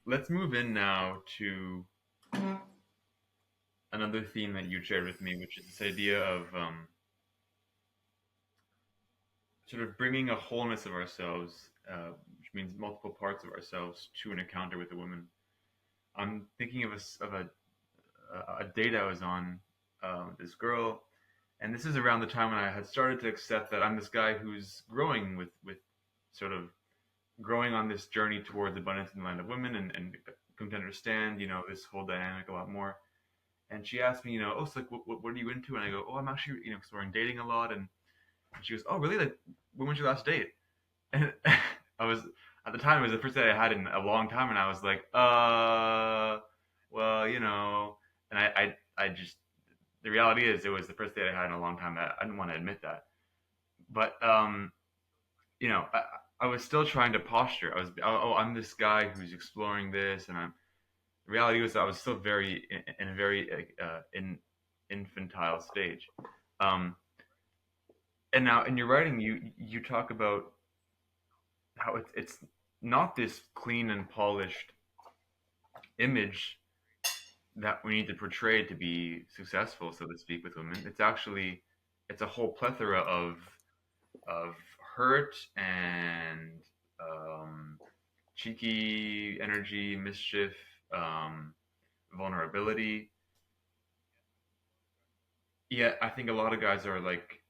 let's move in now to another theme that you shared with me, which is this idea of sort of bringing a wholeness of ourselves, which means multiple parts of ourselves, to an encounter with a woman. I'm thinking of a date I was on with this girl, and this is around the time when I had started to accept that I'm this guy who's growing with sort of growing on this journey towards abundance in the land of women, and come to understand, this whole dynamic a lot more. And she asked me, oh, so like, what are you into? And I go, oh, I'm actually, exploring dating a lot. And she goes, oh, really? Like, when was your last date? And I was, at the time, it was the first date I had in a long time. And I was like, well, and I just, the reality is it was the first date I had in a long time. That I didn't want to admit that. But, I was still trying to posture. Oh, I'm this guy who's exploring this. And the reality was that I was still very, in a very, infantile stage. Um, and now in your writing, you talk about how it's not this clean and polished image that we need to portray to be successful, so to speak, with women. It's a whole plethora of hurt and cheeky energy, mischief, um, vulnerability. Yet I think a lot of guys are like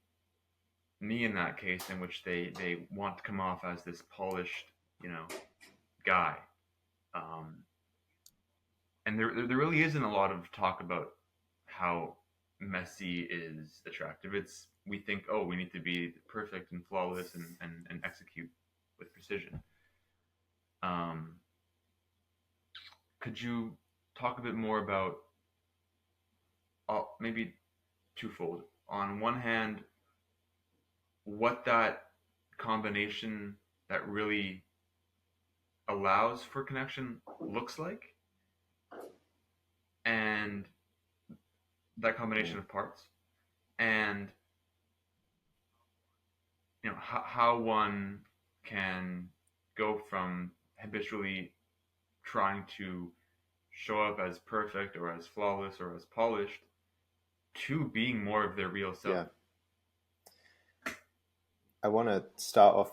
me in that case, in which they want to come off as this polished, you know, guy. Um, and there really isn't a lot of talk about how messy is attractive. It's we think, oh, we need to be perfect and flawless and execute with precision. Um, could you talk a bit more about maybe twofold? On one hand, what that combination that really allows for connection looks like, and that combination Mm. of parts, and how one can go from habitually trying to show up as perfect or as flawless or as polished to being more of their real self. Yeah, I want to start off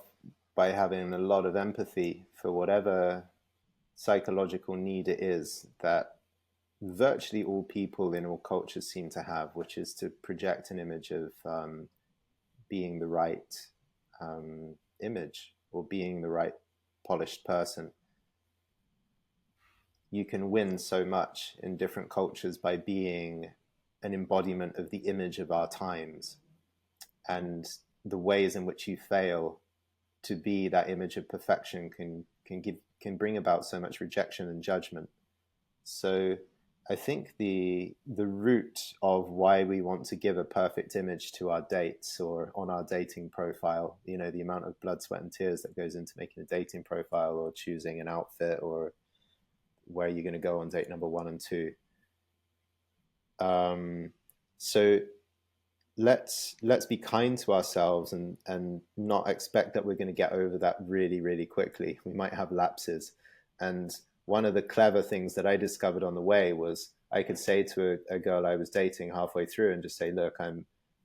by having a lot of empathy for whatever psychological need it is that virtually all people in all cultures seem to have, which is to project an image of being the right image or being the right polished person. You can win so much in different cultures by being an embodiment of the image of our times, and the ways in which you fail to be that image of perfection can bring about so much rejection and judgment. So I think the root of why we want to give a perfect image to our dates or on our dating profile, the amount of blood, sweat, and tears that goes into making a dating profile or choosing an outfit or where you're going to go on date number 1 and 2. So let's be kind to ourselves and not expect that we're going to get over that really, really quickly. We might have lapses. And one of the clever things that I discovered on the way was I could say to a girl I was dating halfway through and just say, look,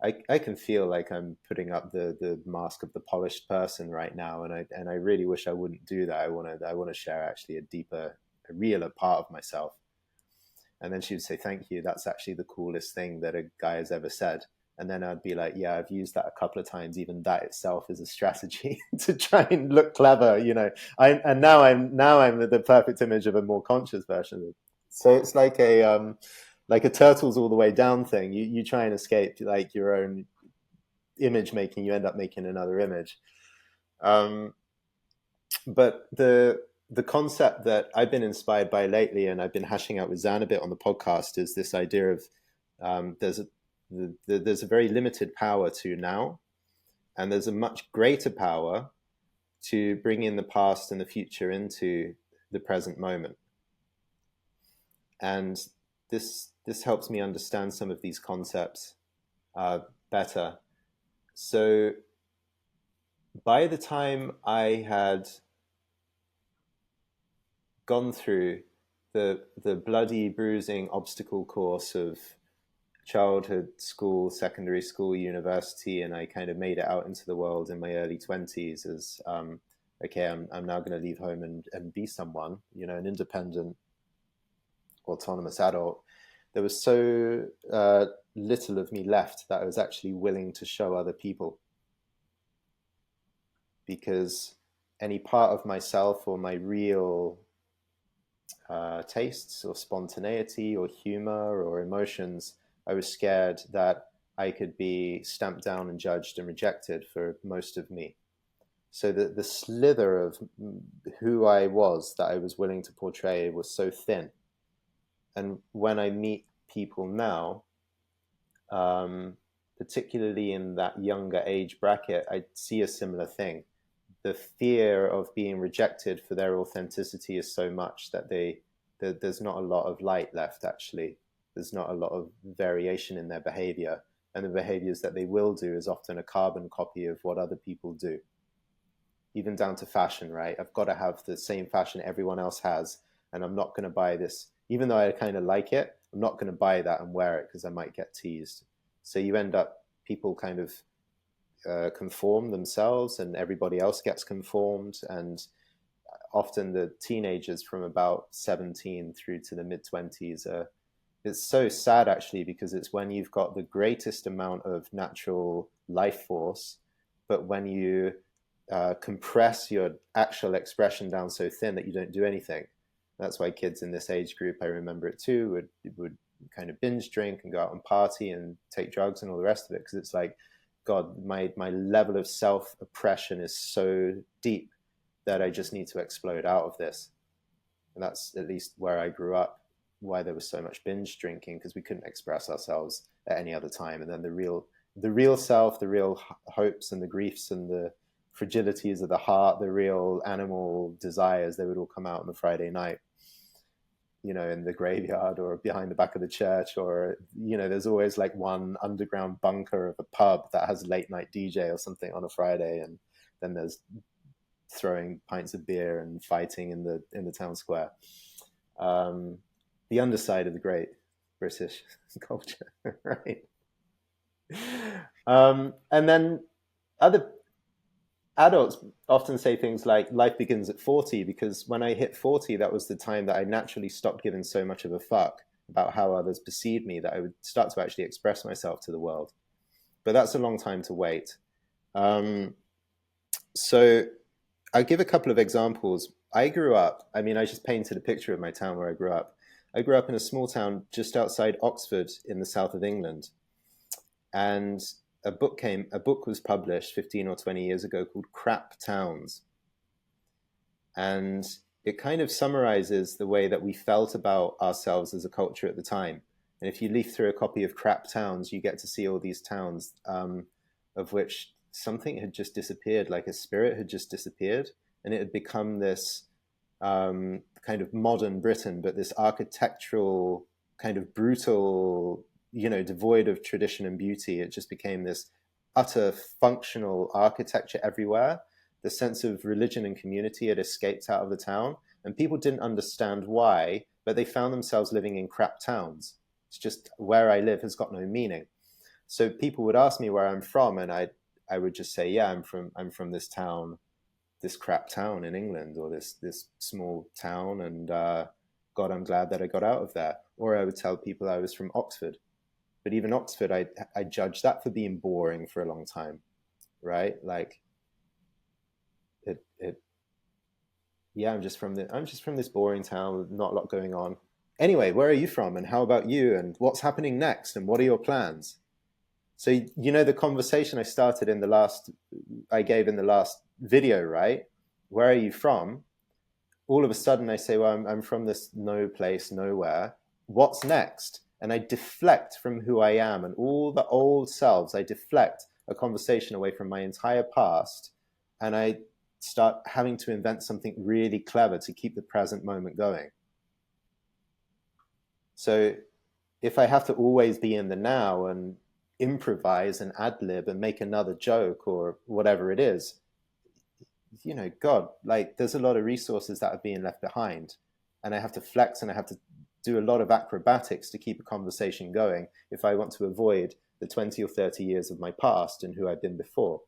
I can feel like I'm putting up the mask of the polished person right now, and I really wish I wouldn't do that. I want to share actually a deeper, a realer part of myself. And then she would say, thank you, that's actually the coolest thing that a guy has ever said. And then I'd be like, yeah, I've used that a couple of times. Even that itself is a strategy to try and look clever. And now I'm the perfect image of a more conscious version of it. So it's like a turtles all the way down thing. You try and escape like your own image making, you end up making another image. Um, but the concept that I've been inspired by lately, and I've been hashing out with Zan a bit on the podcast, is this idea of there's a very limited power to now, and there's a much greater power to bring in the past and the future into the present moment. And this helps me understand some of these concepts better. So by the time I had gone through the bloody bruising obstacle course of childhood, school, secondary school, university, and I kind of made it out into the world in my early 20s as okay, I'm now going to leave home and be someone, an independent, autonomous adult. There was so little of me left that I was actually willing to show other people, because any part of myself or my real tastes or spontaneity or humor or emotions, I was scared that I could be stamped down and judged and rejected for most of me. So the slither of who I was that I was willing to portray was so thin. And when I meet people now, um, particularly in that younger age bracket, I see a similar thing. The fear of being rejected for their authenticity is so much that there's not a lot of light left, actually. There's not a lot of variation in their behavior. And the behaviors that they will do is often a carbon copy of what other people do. Even down to fashion, right? I've got to have the same fashion everyone else has, and I'm not going to buy this. Even though I kind of like it, I'm not going to buy that and wear it because I might get teased. So you end up, people kind of conform themselves and everybody else gets conformed. And often the teenagers from about 17 through to the mid-20s it's so sad, actually, because it's when you've got the greatest amount of natural life force, but when you compress your actual expression down so thin that you don't do anything. That's why kids in this age group, I remember it too, would kind of binge drink and go out and party and take drugs and all the rest of it, because it's like, God, my level of self oppression is so deep that I just need to explode out of this. And that's at least where I grew up, why there was so much binge drinking, because we couldn't express ourselves at any other time. And then the real self, the real hopes and the griefs and the fragilities of the heart, the real animal desires, they would all come out on a Friday night, in the graveyard or behind the back of the church, or, there's always like one underground bunker of a pub that has a late night DJ or something on a Friday. And then there's throwing pints of beer and fighting in the town square. The underside of the great British culture, right? And then other adults often say things like life begins at 40, because when I hit 40, that was the time that I naturally stopped giving so much of a fuck about how others perceive me, that I would start to actually express myself to the world. But that's a long time to wait. So I'll give a couple of examples. I just painted a picture of my town where I grew up. I grew up in a small town just outside Oxford in the south of England. And a book was published 15 or 20 years ago called Crap Towns. And it kind of summarizes the way that we felt about ourselves as a culture at the time. And if you leaf through a copy of Crap Towns, you get to see all these towns of which something had just disappeared, like a spirit had just disappeared. And it had become this kind of modern Britain, but this architectural, kind of brutal, devoid of tradition and beauty. It just became this utter functional architecture everywhere. The sense of religion and community had escaped out of the town, and people didn't understand why, but they found themselves living in crap towns. It's just, where I live has got no meaning. So people would ask me where I'm from, and I would just say, yeah, I'm from this town, this crap town in England, or this small town, and God, I'm glad that I got out of there. Or I would tell people I was from Oxford. But even Oxford, I judged that for being boring for a long time, right? Like, yeah, I'm just from this boring town with not a lot going on. Anyway, where are you from, and how about you, and what's happening next, and what are your plans? So the conversation I gave in the last video, right? Where are you from? All of a sudden, I say, well, I'm from this no place, nowhere. What's next? And I deflect from who I am and all the old selves. I deflect a conversation away from my entire past, and I start having to invent something really clever to keep the present moment going. So if I have to always be in the now and improvise and ad lib and make another joke or whatever it is, God, like, there's a lot of resources that are being left behind. and I have to flex and I have to do a lot of acrobatics to keep a conversation going if I want to avoid the 20 or 30 years of my past and who I've been before.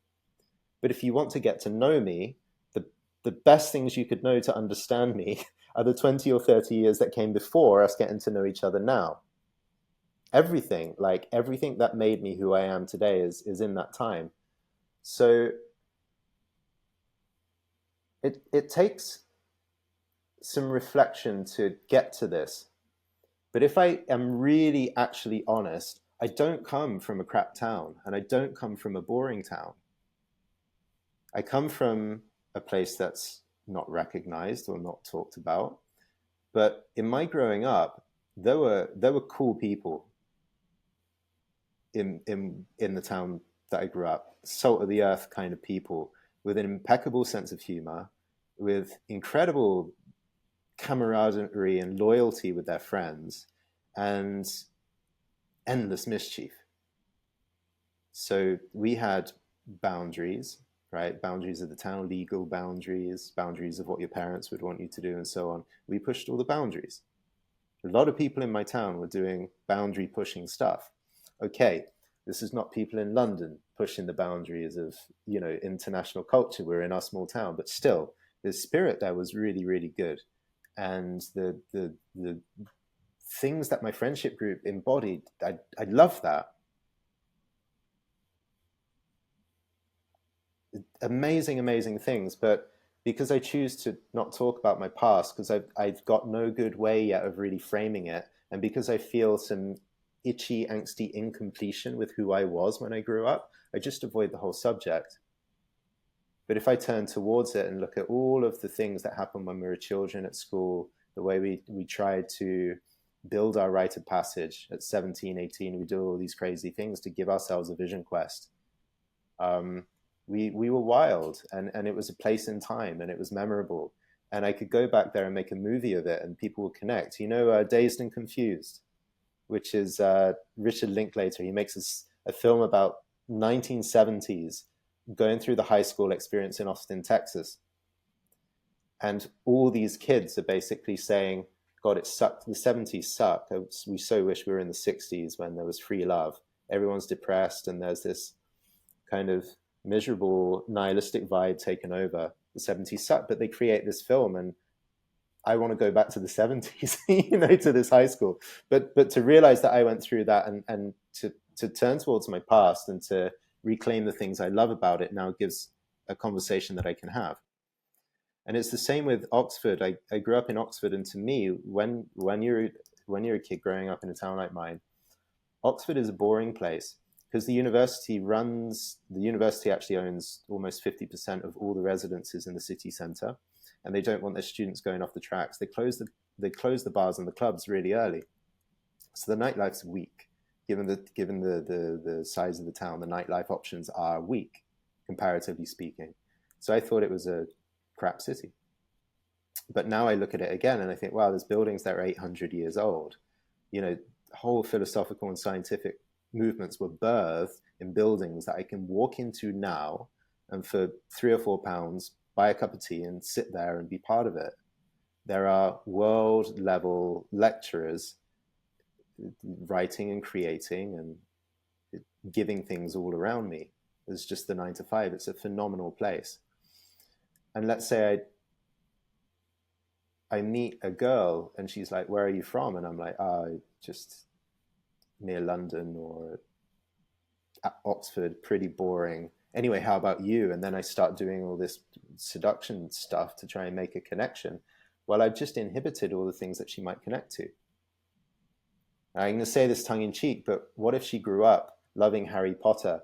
But if you want to get to know me, the, the best things you could know to understand me are the 20 or 30 years that came before us getting to know each other now. Everything, like everything that made me who I am today is in that time. So it takes some reflection to get to this. But if I am really actually honest, I don't come from a crap town and I don't come from a boring town. I come from a place that's not recognized or not talked about. But in my growing up, there were cool people in the town that I grew up, salt of the earth kind of people with an impeccable sense of humor, with incredible camaraderie and loyalty with their friends, and endless mischief. So we had boundaries, right? Boundaries of the town, legal boundaries, boundaries of what your parents would want you to do, and so on. We pushed all the boundaries. A lot of people in my town were doing boundary pushing stuff. Okay, this is not people in London pushing the boundaries of, international culture. We're in our small town, but still, the spirit there was really, really good. And the things that my friendship group embodied, I love that. Amazing, amazing things. But because I choose to not talk about my past, because I've got no good way yet of really framing it, and because I feel some itchy, angsty incompletion with who I was when I grew up, I just avoid the whole subject. But if I turn towards it and look at all of the things that happened when we were children at school, the way we tried to build our rite of passage at 17, 18, we do all these crazy things to give ourselves a vision quest. We were wild, and it was a place in time, and it was memorable. And I could go back there and make a movie of it, and people would connect. Dazed and Confused, which is Richard Linklater. He makes a film about 1970s going through the high school experience in Austin, Texas. And all these kids are basically saying, God, it sucked. The 70s suck. We so wish we were in the 60s when there was free love. Everyone's depressed, and there's this kind of miserable, nihilistic vibe taken over. The 70s suck, but they create this film, and I want to go back to the 70s, to this high school. But to realize that I went through that, and to turn towards my past and to reclaim the things I love about it now gives a conversation that I can have. And it's the same with Oxford. I grew up in Oxford, and to me, when you're a kid growing up in a town like mine, Oxford is a boring place because the university actually owns almost 50% of all the residences in the city centre, and they don't want their students going off the tracks. They close the bars and the clubs really early, so the nightlife's weak. Given the size of the town, the nightlife options are weak, comparatively speaking. So I thought it was a crap city. But now I look at it again and I think, wow, there's buildings that are 800 years old. Whole philosophical and scientific movements were birthed in buildings that I can walk into now and for £3 or £4 buy a cup of tea and sit there and be part of it. There are world level lecturers writing and creating and giving things all around me. It's just the 9 to 5. It's a phenomenal place. And let's say I meet a girl and she's like, where are you from? And I'm like, just near London or Oxford, pretty boring. Anyway, how about you? And then I start doing all this seduction stuff to try and make a connection. Well, I've just inhibited all the things that she might connect to. I'm going to say this tongue in cheek, but what if she grew up loving Harry Potter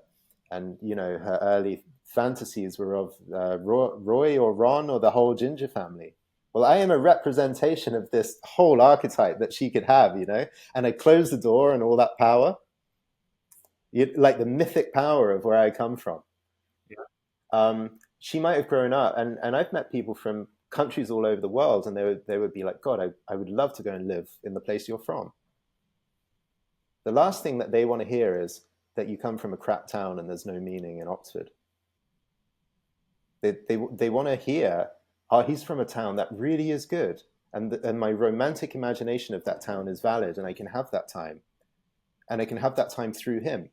and, her early fantasies were of Roy or Ron or the whole Ginger family? Well, I am a representation of this whole archetype that she could have, and I close the door and all that power, like the mythic power of where I come from. Yeah. She might have grown up, and I've met people from countries all over the world, and they would be like, God, I would love to go and live in the place you're from. The last thing that they want to hear is that you come from a crap town and there's no meaning in Oxford. They want to hear, he's from a town that really is good. and my romantic imagination of that town is valid, and I can have that time, and I can have that time through him,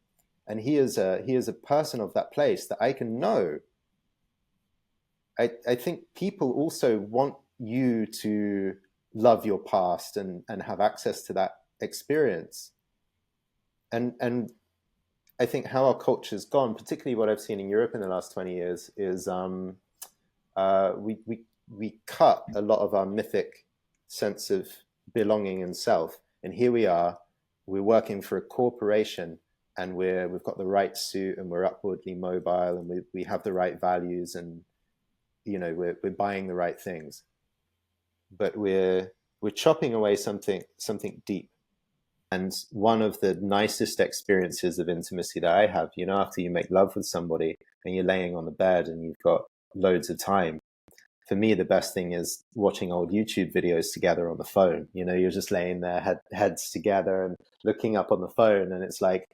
and he is a person of that place that I can know. I think people also want you to love your past and have access to that experience. And I think how our culture's gone, particularly what I've seen in Europe in the last 20 years, is we cut a lot of our mythic sense of belonging and self. And here we are, we're working for a corporation, and we've got the right suit, and we're upwardly mobile, and we have the right values, and we're buying the right things, but we're chopping away something deep. And one of the nicest experiences of intimacy that I have, after you make love with somebody and you're laying on the bed and you've got loads of time, for me, the best thing is watching old YouTube videos together on the phone. You're just laying there, heads together, and looking up on the phone, and it's like,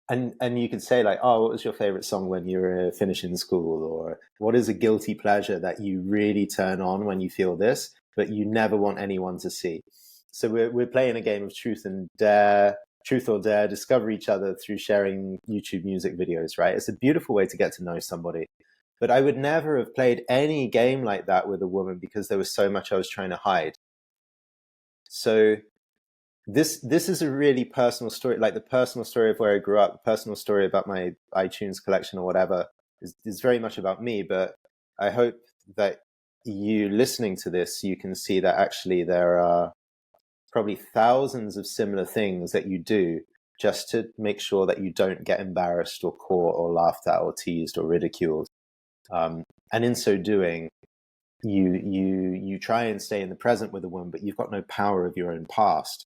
and you could say like, oh, what was your favorite song when you were finishing school, or what is a guilty pleasure that you really turn on when you feel this, but you never want anyone to see. So we're playing a game of truth or dare, discover each other through sharing YouTube music videos, right? It's a beautiful way to get to know somebody. But I would never have played any game like that with a woman because there was so much I was trying to hide. So this is a really personal story, like the personal story of where I grew up, the personal story about my iTunes collection or whatever is very much about me. But I hope that you listening to this, you can see that actually there are probably thousands of similar things that you do just to make sure that you don't get embarrassed or caught or laughed at or teased or ridiculed. And in so doing, you try and stay in the present with a woman, but you've got no power of your own past,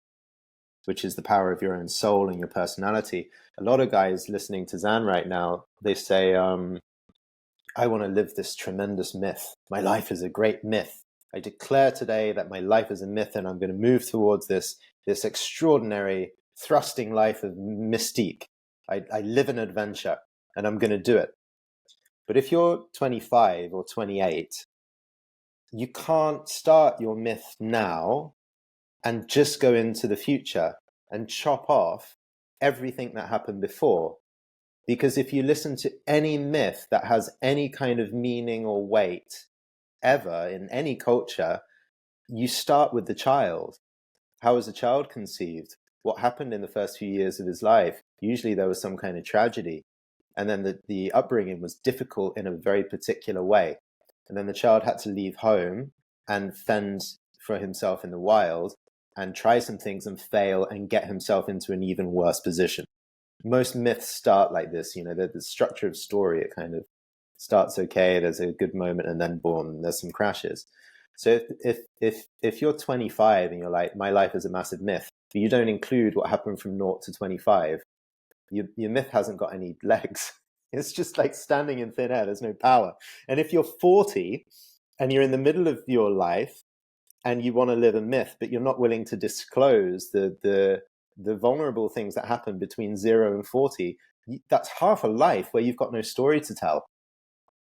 which is the power of your own soul and your personality. A lot of guys listening to Zan right now, they say, I want to live this tremendous myth. My life is a great myth. I declare today that my life is a myth, and I'm going to move towards this extraordinary thrusting life of mystique. I live an adventure, and I'm going to do it. But if you're 25 or 28, you can't start your myth now and just go into the future and chop off everything that happened before. Because if you listen to any myth that has any kind of meaning or weight ever in any culture, you start with the child. How was the child conceived? What happened in the first few years of his life? Usually there was some kind of tragedy. And then the upbringing was difficult in a very particular way. And then the child had to leave home and fend for himself in the wild and try some things and fail and get himself into an even worse position. Most myths start like this, the structure of story, it kind of starts okay, there's a good moment, and then boom, there's some crashes. So if you're 25 and you're like, my life is a massive myth, but you don't include what happened from 0 to 25, your myth hasn't got any legs. It's just like standing in thin air. There's no power. And if you're 40 and you're in the middle of your life and you want to live a myth, but you're not willing to disclose the vulnerable things that happen between 0 and 40, that's half a life where you've got no story to tell.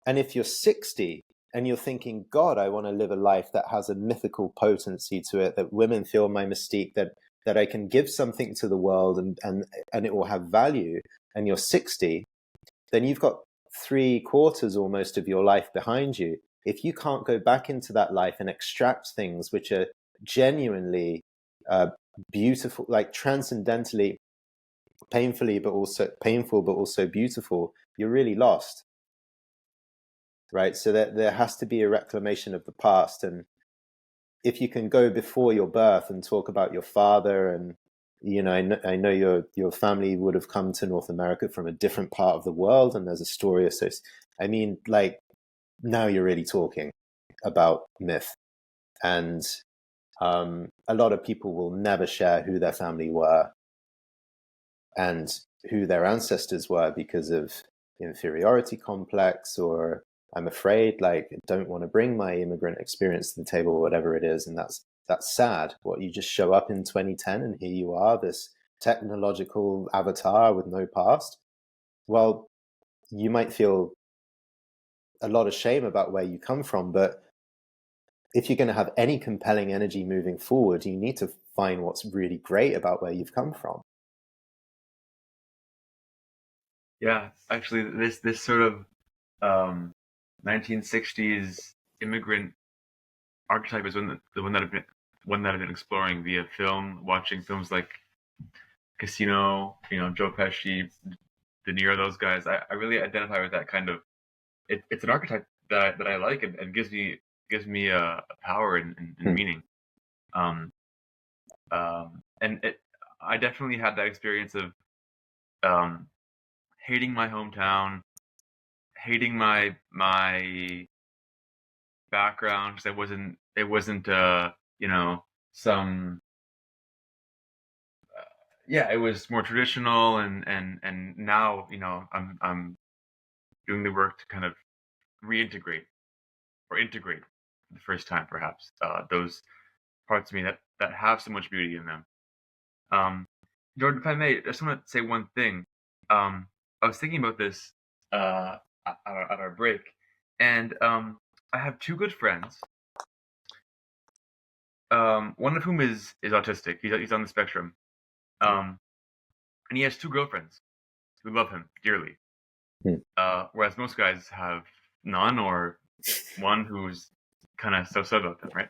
And if you're 60 and you're thinking, God, I want to live a life that has a mythical potency to it, that women feel my mystique, that I can give something to the world and it will have value, and you're 60, then you've got 3/4 almost of your life behind you. If you can't go back into that life and extract things which are genuinely beautiful, like transcendentally painful, but also beautiful, you're really lost. Right? So that there has to be a reclamation of the past. And if you can go before your birth and talk about your father, and I know your family would have come to North America from a different part of the world, and there's a story associated. I mean, like, now you're really talking about myth. And a lot of people will never share who their family were and who their ancestors were because of inferiority complex, or I'm afraid, like, don't want to bring my immigrant experience to the table, or whatever it is. And that's sad. What, you just show up in 2010 and here you are, this technological avatar with no past? Well, you might feel a lot of shame about where you come from, but if you're going to have any compelling energy moving forward, you need to find what's really great about where you've come from. Yeah, actually, this sort of um, 1960s immigrant archetype is the one that I've been exploring via film, watching films like Casino, Joe Pesci, De Niro, those guys. I really identify with that kind of. It's an archetype that I like, and gives me a power and Hmm. meaning. Um, and I definitely had that experience of um, hating my hometown, hating my background because it wasn't some yeah, it was more traditional, and now I'm doing the work to kind of reintegrate or integrate for the first time, perhaps those parts of me that have so much beauty in them. um Jordan, if I may, I just want to say one thing. I was thinking about this at our break, and I have two good friends, one of whom is autistic. He's on the spectrum, um and he has two girlfriends who love him dearly, Hmm. whereas most guys have none, or one who's kind of so about them, right?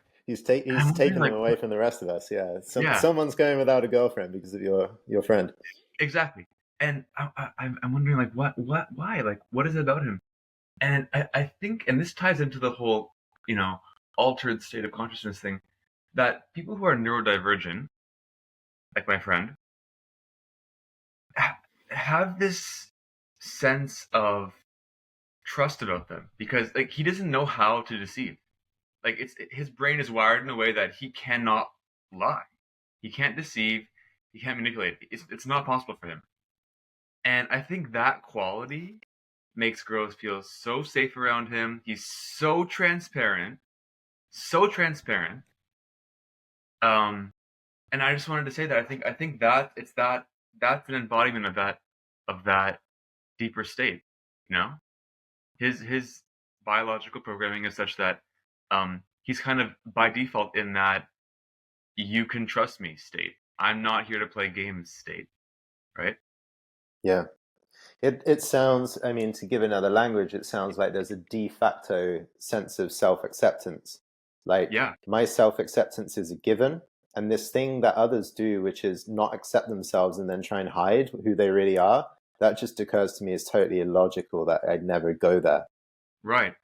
And I'm He's wondering, taken them like, away from the rest of us. Yeah, yeah, someone's going without a girlfriend because of your friend. exactly. And I'm wondering, like, why, like, what is it about him? And I think, and this ties into the whole, you know, altered state of consciousness thing, that people who are neurodivergent, like my friend, have this sense of trust about them because, like, he doesn't know how to deceive. Like, his brain is wired in a way that he cannot lie, he can't deceive, he can't manipulate. It's not possible for him. And I think that quality makes girls feel so safe around him. He's so transparent, so transparent. Um, and I just wanted to say that I think that that's an embodiment of that deeper state. You know, his biological programming is such that he's kind of by default in that you can trust me state. I'm not here to play games state, right? Yeah. It sounds, I mean, to give another language, it sounds like there's a de facto sense of self-acceptance. Like Yeah, my self-acceptance is a given, and this thing that others do, which is not accept themselves and then try and hide who they really are, that just occurs to me as totally illogical that I'd never go there. right.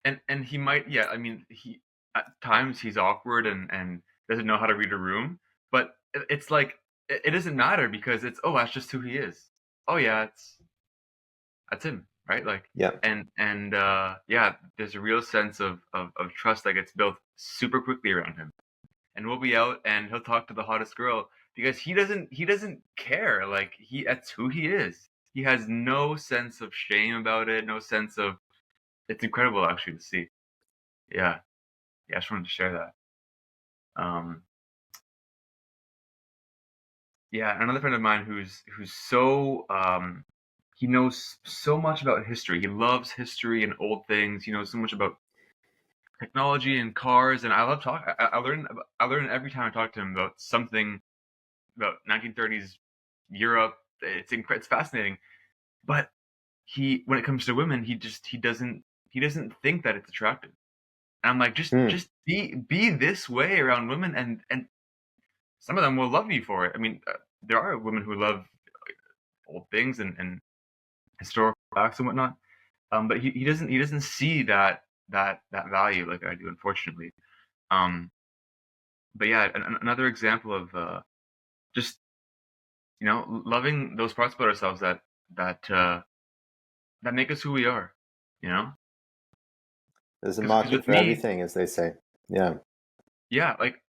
And he might, yeah, I mean, he at times he's awkward and doesn't know how to read a room, but it's like it doesn't matter because it's, oh, that's just who he is. Oh yeah, that's him, right? Like, Yeah. and yeah, there's a real sense of trust that gets built super quickly around him. And we'll be out and he'll talk to the hottest girl because he doesn't care. Like, that's who he is. He has no sense of shame about it, no sense of. It's incredible actually to see. Yeah. Yeah, I just wanted to share that. Yeah, another friend of mine who's so he knows so much about history. He loves history and old things. He knows so much about technology and cars, and I love talk. I learn every time I talk to him about something about 1930s Europe. It's fascinating. But when it comes to women, he doesn't think that it's attractive. And I'm like, just Hmm. just be this way around women, and some of them will love you for it. I mean, there are women who love old things and historical facts and whatnot. But he doesn't see that value like I do, unfortunately. Um, but yeah, another example of just loving those parts about ourselves that that make us who we are. You know, There's a because market with for me, everything, as they say. Yeah. yeah, like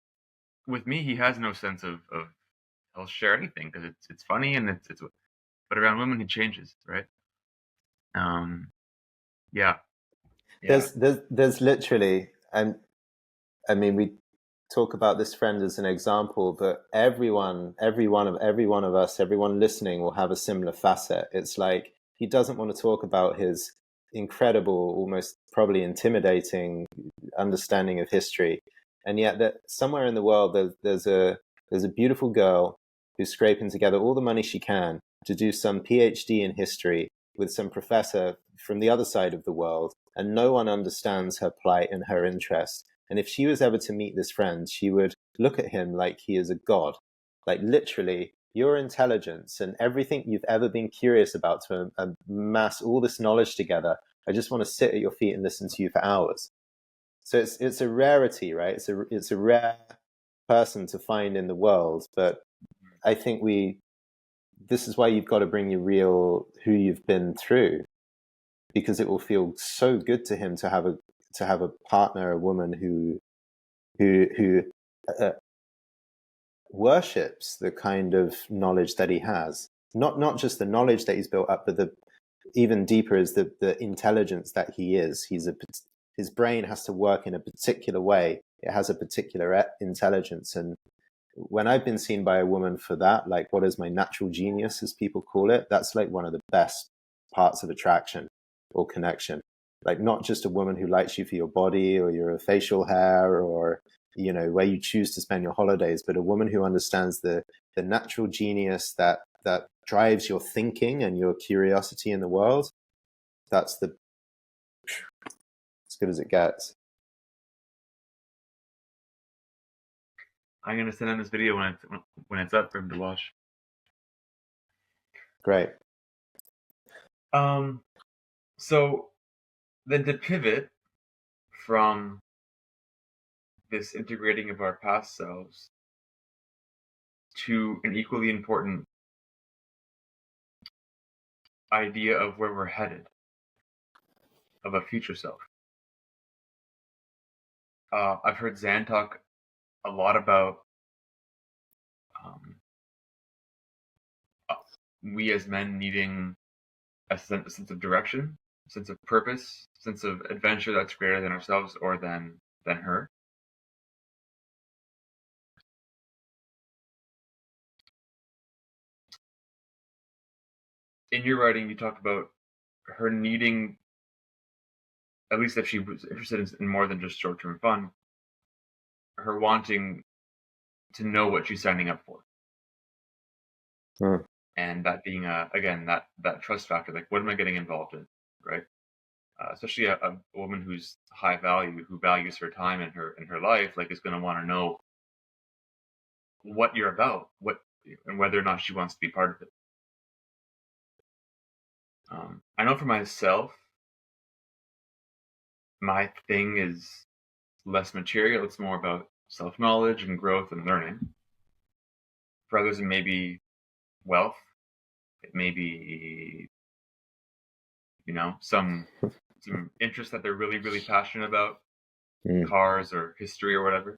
with me, he has no sense of he'll share anything because it's funny and it's but around women he changes, right? Um, yeah, yeah, There's literally, and I mean, we talk about this friend as an example, but every one of us, everyone listening will have a similar facet. It's like he doesn't want to talk about his incredible, almost probably intimidating understanding of history, and yet that somewhere in the world there's a beautiful girl who's scraping together all the money she can to do some PhD in history with some professor from the other side of the world, and no one understands her plight and her interest. And if she was ever to meet this friend, she would look at him like he is a god. Like literally, your intelligence and everything you've ever been curious about to amass all this knowledge together, I just want to sit at your feet and listen to you for hours. So it's a rarity, right? It's a rare person to find in the world. But I think this is why you've got to bring your real who you've been through, because it will feel so good to him to have a partner, a woman who uh, worships the kind of knowledge that he has. Not just the knowledge that he's built up, but the even deeper is the intelligence that he is. His brain has to work in a particular way. It has a particular intelligence. And when I've been seen by a woman for that, like what is my natural genius, as people call it, that's like one of the best parts of attraction or connection. Like not just a woman who likes you for your body or your facial hair or, you know, where you choose to spend your holidays, but a woman who understands the natural genius that drives your thinking and your curiosity in the world. That's as good as it gets. I'm gonna send him this video when it's up for him to watch. Great. So then to pivot from this integrating of our past selves to an equally important idea of where we're headed, of a future self. I've heard Zan talk a lot about we as men needing a sense of direction, a sense of purpose, a sense of adventure that's greater than ourselves or than her. In your writing, you talk about her needing, at least if she was interested in more than just short-term fun, her wanting to know what she's signing up for. And that being again that trust factor, like what am I getting involved in, right? Especially a woman who's high value, who values her time in her life, like is going to want to know what you're about, what and whether or not she wants to be part of it. I know for myself, my thing is less material. It's more about self-knowledge and growth and learning. For others, it may be wealth. It may be, you know, some interest that they're really, really passionate about, cars or history or whatever.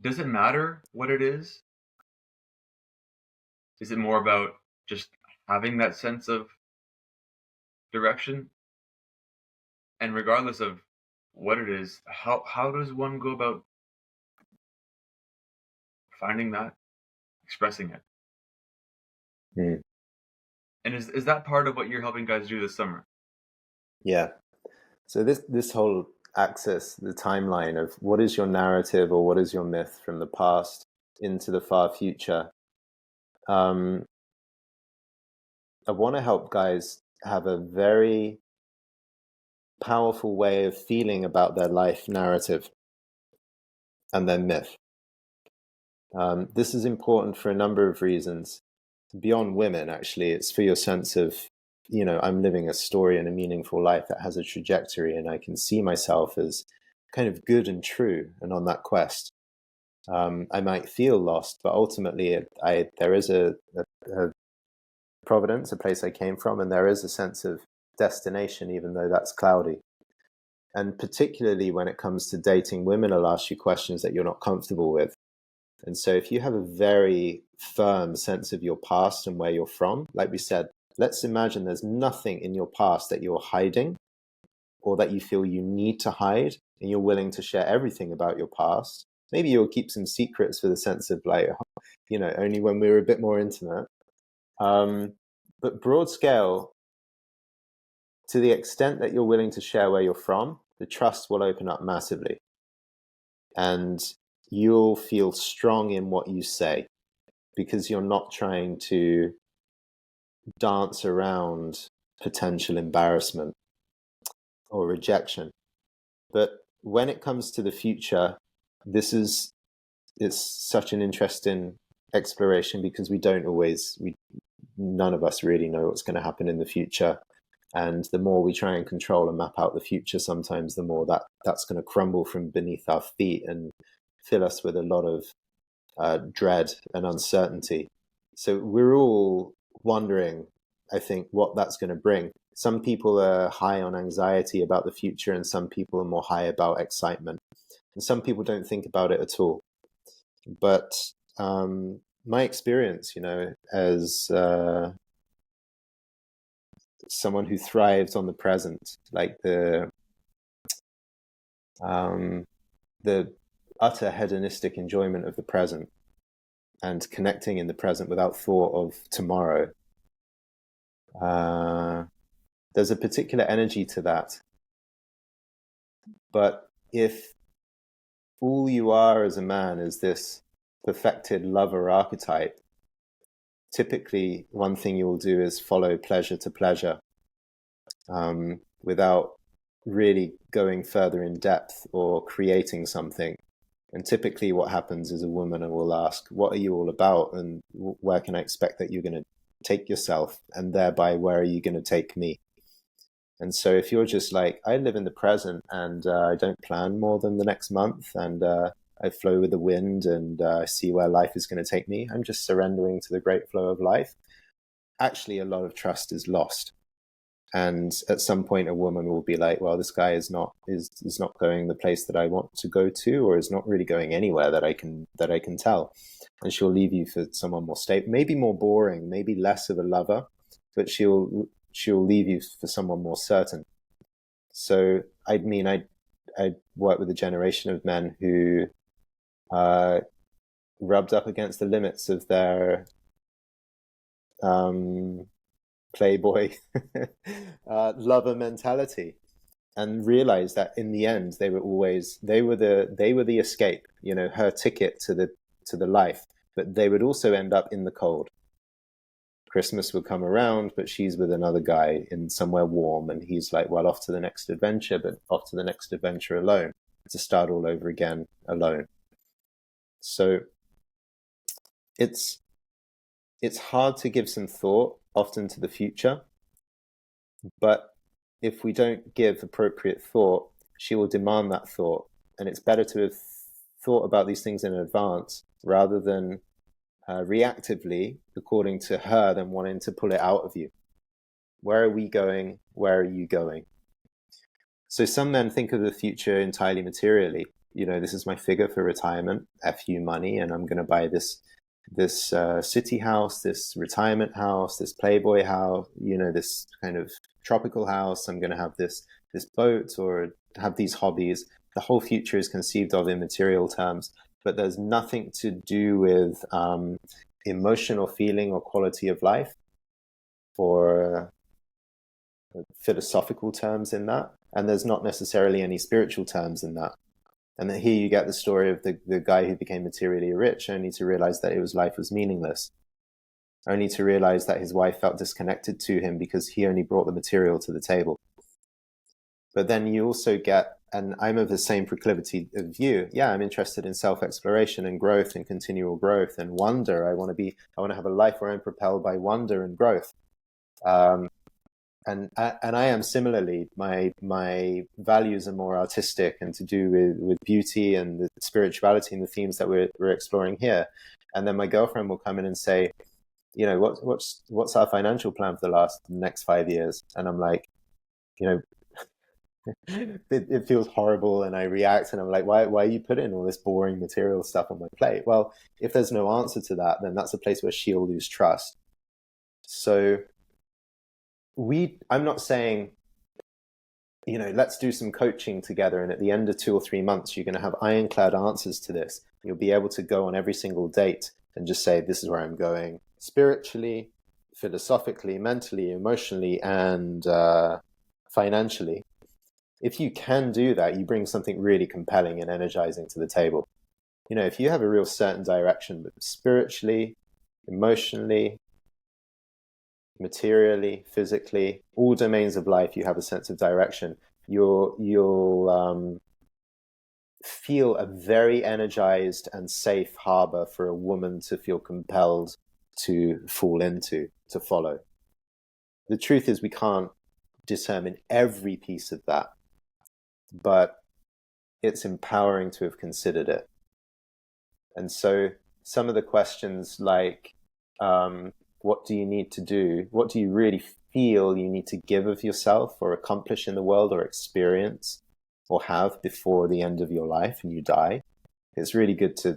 Does it matter what it is? Is it more about just having that sense of direction? And regardless of what it is, how does one go about finding that, expressing it? And is that part of what you're helping guys do this summer? Yeah. So this whole axis, the timeline of what is your narrative or what is your myth from the past into the far future. I want to help guys have a very powerful way of feeling about their life narrative and their myth. This is important for a number of reasons. Beyond women, actually, it's for your sense of, you know, I'm living a story and a meaningful life that has a trajectory, and I can see myself as kind of good and true and on that quest. I might feel lost, but ultimately there is a providence, a place I came from, and there is a sense of destination, even though that's cloudy. And particularly when it comes to dating, women will ask you questions that you're not comfortable with. And so if you have a very firm sense of your past and where you're from, like we said, let's imagine there's nothing in your past that you're hiding or that you feel you need to hide, and you're willing to share everything about your past. Maybe you'll keep some secrets for the sense of like, you know, only when we're a bit more intimate. But broad scale, to the extent that you're willing to share where you're from, the trust will open up massively. And you'll feel strong in what you say because you're not trying to dance around potential embarrassment or rejection. But when it comes to the future, this is it's such an interesting exploration because none of us really know what's going to happen in the future. And the more we try and control and map out the future, sometimes the more that's going to crumble from beneath our feet and fill us with a lot of dread and uncertainty. So we're all wondering, I think, what that's going to bring. Some people are high on anxiety about the future, and some people are more high about excitement. And some people don't think about it at all. But my experience, as someone who thrives on the present, like the utter hedonistic enjoyment of the present and connecting in the present without thought of tomorrow. There's a particular energy to that. But if all you are as a man is this perfected lover archetype, typically one thing you will do is follow pleasure to pleasure, without really going further in depth or creating something. And typically what happens is a woman will ask, what are you all about? And where can I expect that you're going to take yourself? And thereby, where are you going to take me? And so if you're just like, I live in the present and I don't plan more than the next month, and I flow with the wind and see where life is going to take me, I'm just surrendering to the great flow of life. Actually, a lot of trust is lost. And at some point, a woman will be like, well, this guy is not going the place that I want to go to, or is not really going anywhere that I can tell. And she'll leave you for someone more stable, maybe more boring, maybe less of a lover, but she'll leave you for someone more certain. So I work with a generation of men who rubbed up against the limits of their playboy lover mentality, and realized that in the end they were the escape, her ticket to the life, but they would also end up in the cold. Christmas would come around, but she's with another guy in somewhere warm, and he's like, well, off to the next adventure, but off to the next adventure alone, to start all over again alone. So it's hard to give some thought often to the future, but if we don't give appropriate thought, she will demand that thought. And it's better to have thought about these things in advance rather than reactively, according to her, than wanting to pull it out of you. Where are we going? Where are you going? So some men think of the future entirely materially. This is my figure for retirement, FU money, and I'm going to buy this city house, this retirement house, this Playboy house, this kind of tropical house. I'm going to have this boat or have these hobbies. The whole future is conceived of in material terms, but there's nothing to do with emotional feeling or quality of life or philosophical terms in that. And there's not necessarily any spiritual terms in that. And then here you get the story of the guy who became materially rich, only to realize that life was meaningless, only to realize that his wife felt disconnected to him because he only brought the material to the table. But then you also get, and I'm of the same proclivity of view, yeah, I'm interested in self-exploration and growth and continual growth and wonder. I want to have a life where I'm propelled by wonder and growth. And I am similarly. My values are more artistic and to do with beauty and the spirituality and the themes that we're exploring here. And then my girlfriend will come in and say, what's our financial plan for the next 5 years? And I'm like, it feels horrible, and I react, and I'm like, why are you putting all this boring material stuff on my plate? Well, if there's no answer to that, then that's a place where she'll lose trust. So I'm not saying, let's do some coaching together, and at the end of 2 or 3 months, you're going to have ironclad answers to this. You'll be able to go on every single date and just say, this is where I'm going spiritually, philosophically, mentally, emotionally, and financially. If you can do that, you bring something really compelling and energizing to the table. You know, if you have a real certain direction, spiritually, emotionally, materially, physically, all domains of life, you have a sense of direction. You'll feel a very energized and safe harbor for a woman to feel compelled to fall into, to follow. The truth is, we can't determine every piece of that, but it's empowering to have considered it. And so some of the questions like, what do you need to do? What do you really feel you need to give of yourself or accomplish in the world or experience or have before the end of your life and you die? It's really good to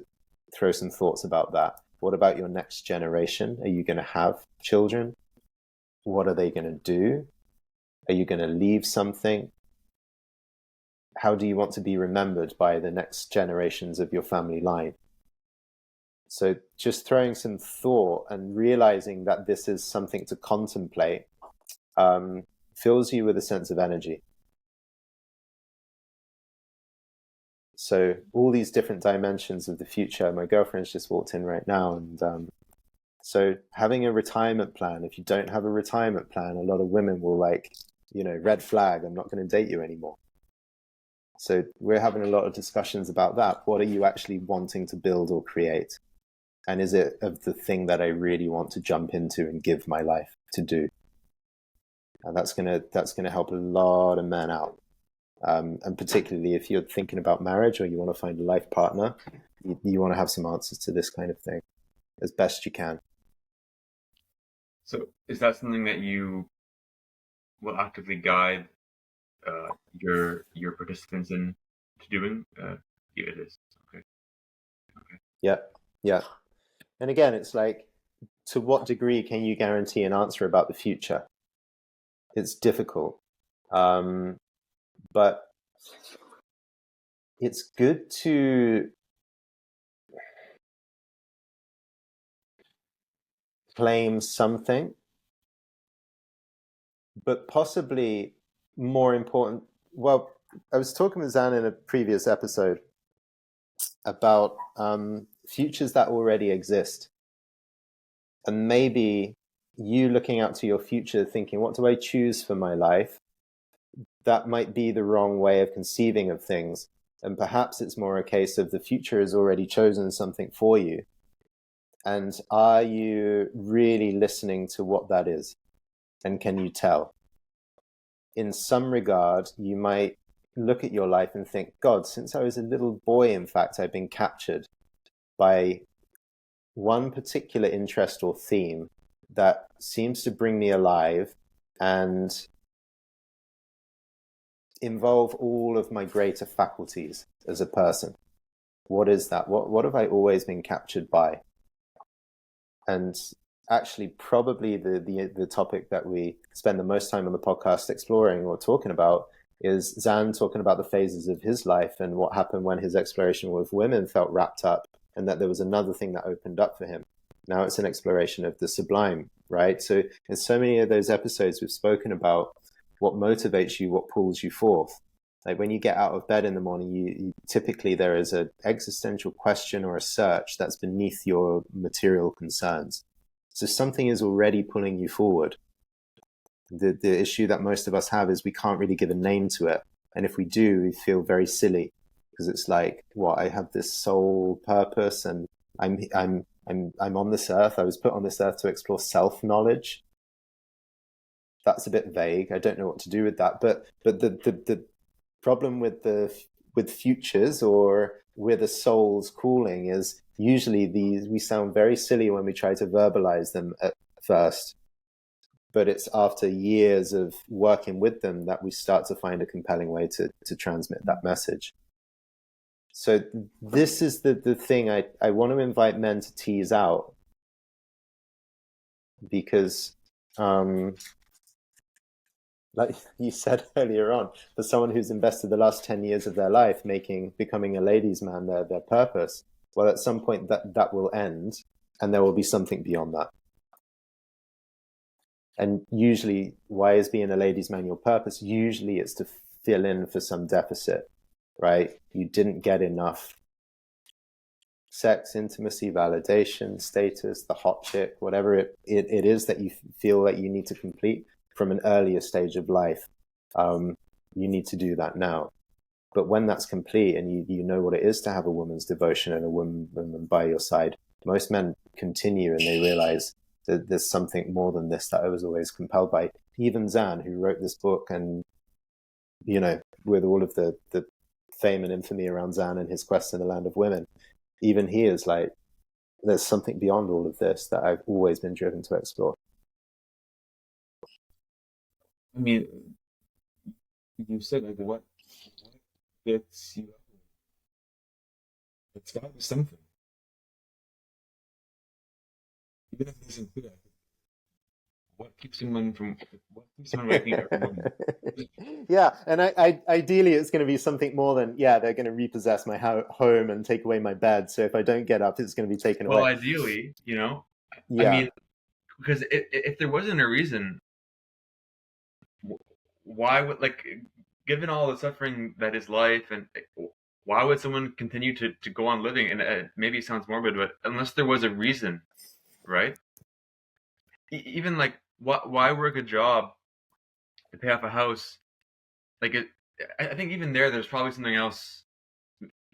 throw some thoughts about that. What about your next generation? Are you going to have children? What are they going to do? Are you going to leave something? How do you want to be remembered by the next generations of your family line? So just throwing some thought and realizing that this is something to contemplate fills you with a sense of energy. So all these different dimensions of the future. My girlfriend's just walked in right now, and so having a retirement plan. If you don't have a retirement plan, a lot of women will red flag, I'm not going to date you anymore. So we're having a lot of discussions about that. What are you actually wanting to build or create? And is it of the thing that I really want to jump into and give my life to do? And that's gonna help a lot of men out. And particularly if you're thinking about marriage or you want to find a life partner, you want to have some answers to this kind of thing as best you can. So is that something that you will actively guide your participants in to doing? Yeah, it is. Okay. Okay. Yeah, yeah. And again, it's like, to what degree can you guarantee an answer about the future? It's difficult. But it's good to claim something, but possibly more important. Well, I was talking with Zan in a previous episode about futures that already exist. And maybe you looking out to your future thinking, what do I choose for my life? That might be the wrong way of conceiving of things. And perhaps it's more a case of the future has already chosen something for you. And are you really listening to what that is? And can you tell? In some regard, you might look at your life and think, God, since I was a little boy, in fact, I've been captured by one particular interest or theme that seems to bring me alive and involve all of my greater faculties as a person. What is that? What have I always been captured by? And actually, probably the topic that we spend the most time on the podcast exploring or talking about is Zan talking about the phases of his life and what happened when his exploration with women felt wrapped up, and that there was another thing that opened up for him. Now it's an exploration of the sublime, right? So in so many of those episodes, we've spoken about what motivates you, what pulls you forth. Like when you get out of bed in the morning, you typically there is an existential question or a search that's beneath your material concerns. So something is already pulling you forward. The issue that most of us have is we can't really give a name to it. And if we do, we feel very silly because it's like, what, I have this sole purpose and I'm on this earth. I was put on this earth to explore self-knowledge. That's a bit vague. I don't know what to do with that. But the problem with futures or with a soul's calling is usually we sound very silly when we try to verbalize them at first. But it's after years of working with them that we start to find a compelling way to transmit that message. So this is the thing I want to invite men to tease out, because like you said earlier on, for someone who's invested the last 10 years of their life becoming a ladies' man their purpose, well, at some point that will end and there will be something beyond that. And usually, why is being a ladies' man your purpose? Usually it's to fill in for some deficit, right? You didn't get enough sex, intimacy, validation, status, the hot chick, whatever it is that you feel that you need to complete from an earlier stage of life. You need to do that now. But when that's complete and you know what it is to have a woman's devotion and a woman by your side, most men continue and they realize that there's something more than this that I was always compelled by. Even Zan, who wrote this book, and with all of the fame and infamy around Zan and his quest in the land of women, even he is like, there's something beyond all of this that I've always been driven to explore. I mean, you said like what gets you up? It's got to be something, even if it isn't clear. What keeps someone waking up every morning? Yeah, and ideally it's going to be something more than, yeah, they're going to repossess my home and take away my bed. So if I don't get up, it's going to be taken Well, away. ideally, I Yeah. mean, because if there wasn't a reason, why would, like, given all the suffering that is life, and why would someone continue to go on living? And maybe it sounds morbid, but unless there was a reason, right? Even like, why work a job to pay off a house? Like I think even there's probably something else,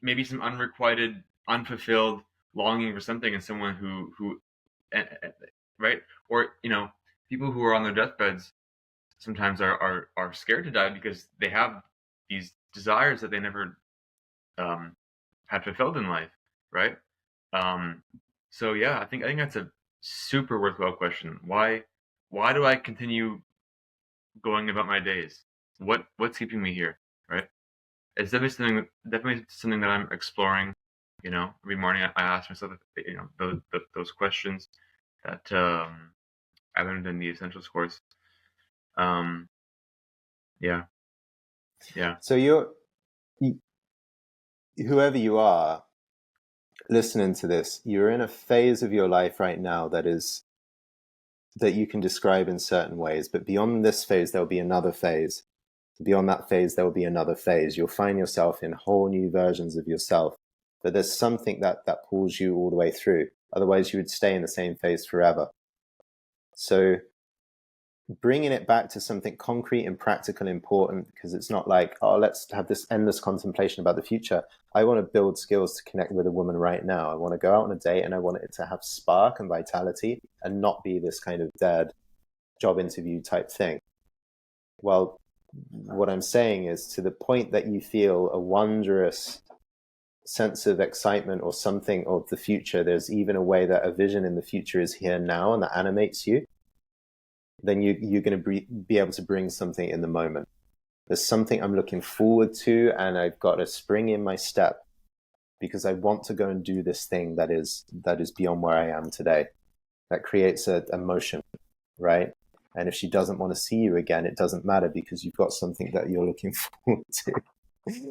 maybe some unrequited, unfulfilled longing for something in someone who, right? Or people who are on their deathbeds sometimes are scared to die because they have these desires that they never had fulfilled in life, right? Um, so yeah, I think that's a super worthwhile question. Why do I continue going about my days? What's keeping me here, right? It's definitely something that I'm exploring. Every morning I ask myself, those questions that I learned in the Essentials course. Um, yeah, yeah. So whoever you are listening to this, you're in a phase of your life right now that you can describe in certain ways, but beyond this phase, there'll be another phase. Beyond that phase, there will be another phase. You'll find yourself in whole new versions of yourself, but there's something that pulls you all the way through. Otherwise, you would stay in the same phase forever. So bringing it back to something concrete and practical and important, because it's not like, oh, let's have this endless contemplation about the future. I want to build skills to connect with a woman right now. I want to go out on a date and I want it to have spark and vitality and not be this kind of dead job interview type thing. Well, what I'm saying is, to the point that you feel a wondrous sense of excitement or something of the future, there's even a way that a vision in the future is here now and that animates you, then you're going to be able to bring something in the moment. There's something I'm looking forward to, and I've got a spring in my step because I want to go and do this thing that is beyond where I am today. That creates a motion, right? And if she doesn't want to see you again, it doesn't matter because you've got something that you're looking forward to.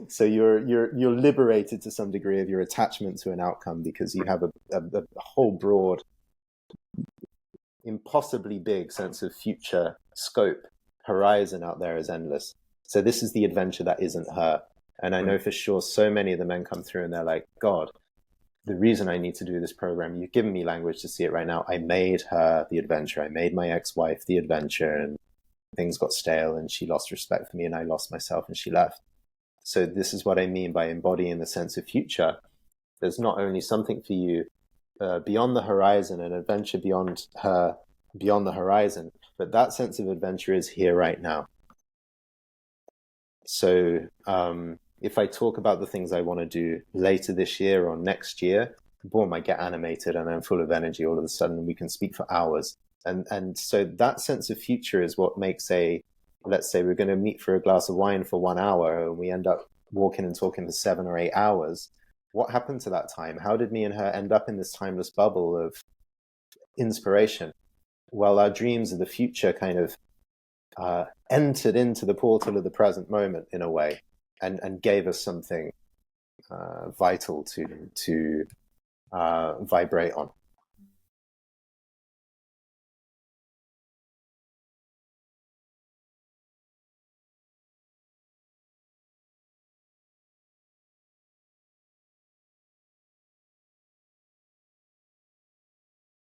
So you're liberated to some degree of your attachment to an outcome because you have a whole broad, impossibly big sense of future scope. Horizon out there is endless. So this is the adventure that isn't her. And I know for sure so many of the men come through and they're like, God, the reason I need to do this program, you've given me language to see it right now. I made her the adventure. I made my ex-wife the adventure, and things got stale and she lost respect for me and I lost myself and she left. So this is what I mean by embodying the sense of future. There's not only something for you beyond the horizon, an adventure beyond her, beyond the horizon, but that sense of adventure is here right now. So if I talk about the things I want to do later this year or next year, boom, I get animated and I'm full of energy all of a sudden. We can speak for hours. And so that sense of future is what makes let's say we're going to meet for a glass of wine for 1 hour and we end up walking and talking for 7 or 8 hours. What happened to that time? How did me and her end up in this timeless bubble of inspiration? Well, our dreams of the future kind of entered into the portal of the present moment in a way, and gave us something vital to vibrate on.